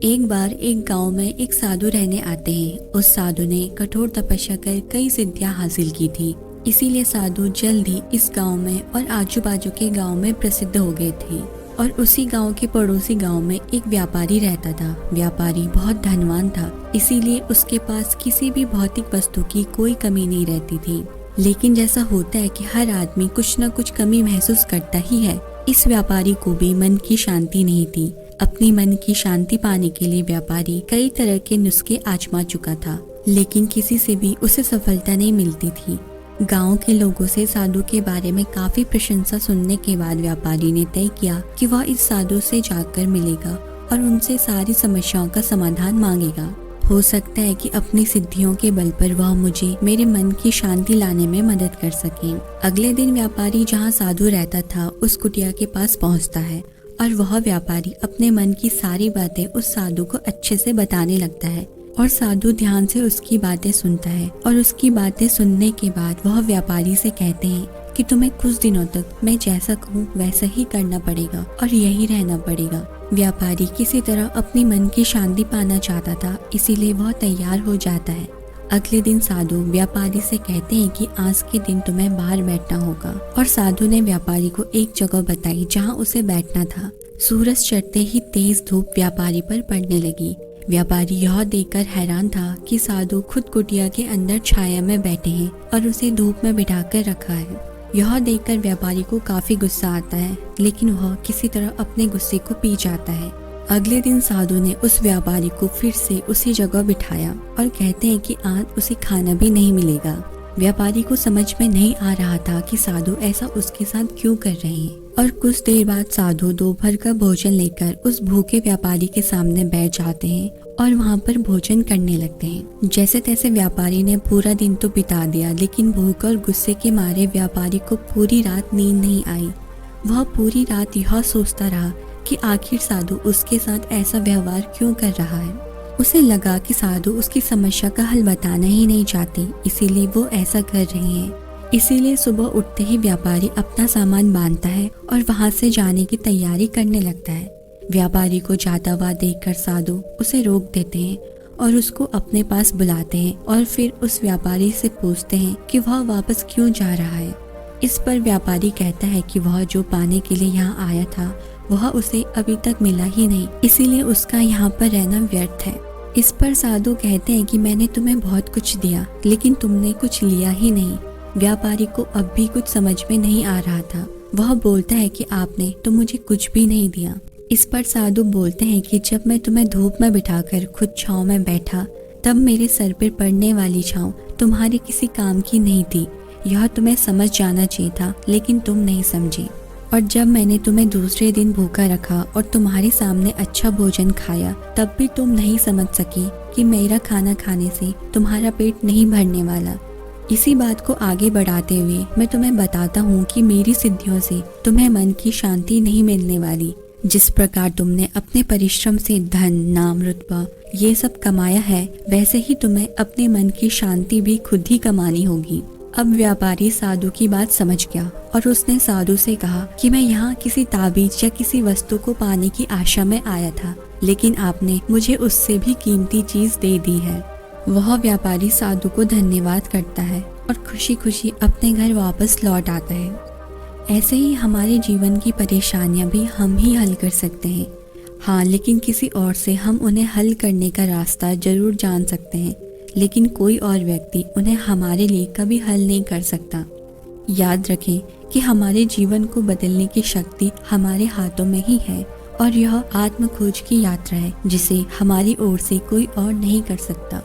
एक बार एक गांव में एक साधु रहने आते हैं। उस साधु ने कठोर तपस्या कर कई सिद्धियां हासिल की थी। इसीलिए साधु जल्द ही इस गांव में और आजू बाजू के गांव में प्रसिद्ध हो गए थे। और उसी गांव के पड़ोसी गांव में एक व्यापारी रहता था। व्यापारी बहुत धनवान था, इसीलिए उसके पास किसी भी भौतिक वस्तु की कोई कमी नहीं रहती थी। लेकिन जैसा होता है कि हर आदमी कुछ न कुछ कमी महसूस करता ही है, इस व्यापारी को भी मन की शांति नहीं थी। अपनी मन की शांति पाने के लिए व्यापारी कई तरह के नुस्खे आजमा चुका था, लेकिन किसी से भी उसे सफलता नहीं मिलती थी। गांव के लोगों से साधु के बारे में काफी प्रशंसा सुनने के बाद व्यापारी ने तय किया कि वह इस साधु से जाकर मिलेगा और उनसे सारी समस्याओं का समाधान मांगेगा। हो सकता है कि अपनी सिद्धियों के बल पर वह मुझे मेरे मन की शांति लाने में मदद कर सके। अगले दिन व्यापारी जहाँ साधु रहता था उस कुटिया के पास पहुँचता है और वह व्यापारी अपने मन की सारी बातें उस साधु को अच्छे से बताने लगता है। और साधु ध्यान से उसकी बातें सुनता है और उसकी बातें सुनने के बाद वह व्यापारी से कहते हैं कि तुम्हें कुछ दिनों तक मैं जैसा कहूँ वैसा ही करना पड़ेगा और यही रहना पड़ेगा। व्यापारी किसी तरह अपनी मन की शांति पाना चाहता था, इसीलिए वह तैयार हो जाता है। अगले दिन साधु व्यापारी से कहते हैं कि आज के दिन तुम्हें बाहर बैठना होगा। और साधु ने व्यापारी को एक जगह बताई जहाँ उसे बैठना था। सूरज चढ़ते ही तेज धूप व्यापारी पर पड़ने लगी। व्यापारी यह देखकर हैरान था कि साधु खुद कुटिया के अंदर छाया में बैठे हैं और उसे धूप में बिठाकर रखा है। यह देखकर व्यापारी को काफी गुस्सा आता है, लेकिन वह किसी तरह अपने गुस्से को पी जाता है। अगले दिन साधु ने उस व्यापारी को फिर से उसी जगह बिठाया और कहते हैं कि आज उसे खाना भी नहीं मिलेगा। व्यापारी को समझ में नहीं आ रहा था कि साधु ऐसा उसके साथ क्यों कर रहे हैं। और कुछ देर बाद साधु दोपहर का भोजन लेकर उस भूखे व्यापारी के सामने बैठ जाते हैं और वहाँ पर भोजन करने लगते हैं। जैसे तैसे व्यापारी ने पूरा दिन तो बिता दिया, लेकिन भूख और गुस्से के मारे व्यापारी को पूरी रात नींद नहीं आई। वह पूरी रात यह सोचता रहा कि आखिर साधु उसके साथ ऐसा व्यवहार क्यों कर रहा है। उसे लगा कि साधु उसकी समस्या का हल बताना ही नहीं चाहते, इसीलिए वो ऐसा कर रहे हैं। इसीलिए सुबह उठते ही व्यापारी अपना सामान बांधता है और वहां से जाने की तैयारी करने लगता है। व्यापारी को जाता हुआ देखकर साधु उसे रोक देते हैं और उसको अपने पास बुलाते हैं और फिर उस व्यापारी से पूछते हैं कि वह वापस क्यों जा रहा है। इस पर व्यापारी कहता है कि वह जो पाने के लिए यहाँ आया था वह उसे अभी तक मिला ही नहीं, इसीलिए उसका यहाँ पर रहना व्यर्थ है। इस पर साधु कहते हैं कि मैंने तुम्हें बहुत कुछ दिया, लेकिन तुमने कुछ लिया ही नहीं। व्यापारी को अब भी कुछ समझ में नहीं आ रहा था। वह बोलता है कि आपने तो मुझे कुछ भी नहीं दिया। इस पर साधु बोलते हैं कि जब मैं तुम्हें धूप में बिठाकर खुद छांव में बैठा, तब मेरे सर पर पड़ने वाली छांव तुम्हारे किसी काम की नहीं थी। यह तुम्हें समझ जाना चाहिए था, लेकिन तुम नहीं समझे। और जब मैंने तुम्हें दूसरे दिन भूखा रखा और तुम्हारे सामने अच्छा भोजन खाया, तब भी तुम नहीं समझ सकी कि मेरा खाना खाने से तुम्हारा पेट नहीं भरने वाला। इसी बात को आगे बढ़ाते हुए मैं तुम्हें बताता हूँ कि मेरी सिद्धियों से तुम्हें मन की शांति नहीं मिलने वाली। जिस प्रकार तुमने अपने परिश्रम से धन, नाम, रुतबा ये सब कमाया है, वैसे ही तुम्हें अपने मन की शांति भी खुद ही कमानी होगी। अब व्यापारी साधु की बात समझ गया और उसने साधु से कहा कि मैं यहाँ किसी ताबीज या किसी वस्तु को पाने की आशा में आया था, लेकिन आपने मुझे उससे भी कीमती चीज दे दी है। वह व्यापारी साधु को धन्यवाद करता है और खुशी खुशी अपने घर वापस लौट आता है। ऐसे ही हमारे जीवन की परेशानियां भी हम ही हल कर सकते हैं। हाँ, लेकिन किसी और से हम उन्हें हल करने का रास्ता जरूर जान सकते हैं, लेकिन कोई और व्यक्ति उन्हें हमारे लिए कभी हल नहीं कर सकता। याद रखें कि हमारे जीवन को बदलने की शक्ति हमारे हाथों में ही है और यह आत्म खोज की यात्रा है जिसे हमारी ओर से कोई और नहीं कर सकता।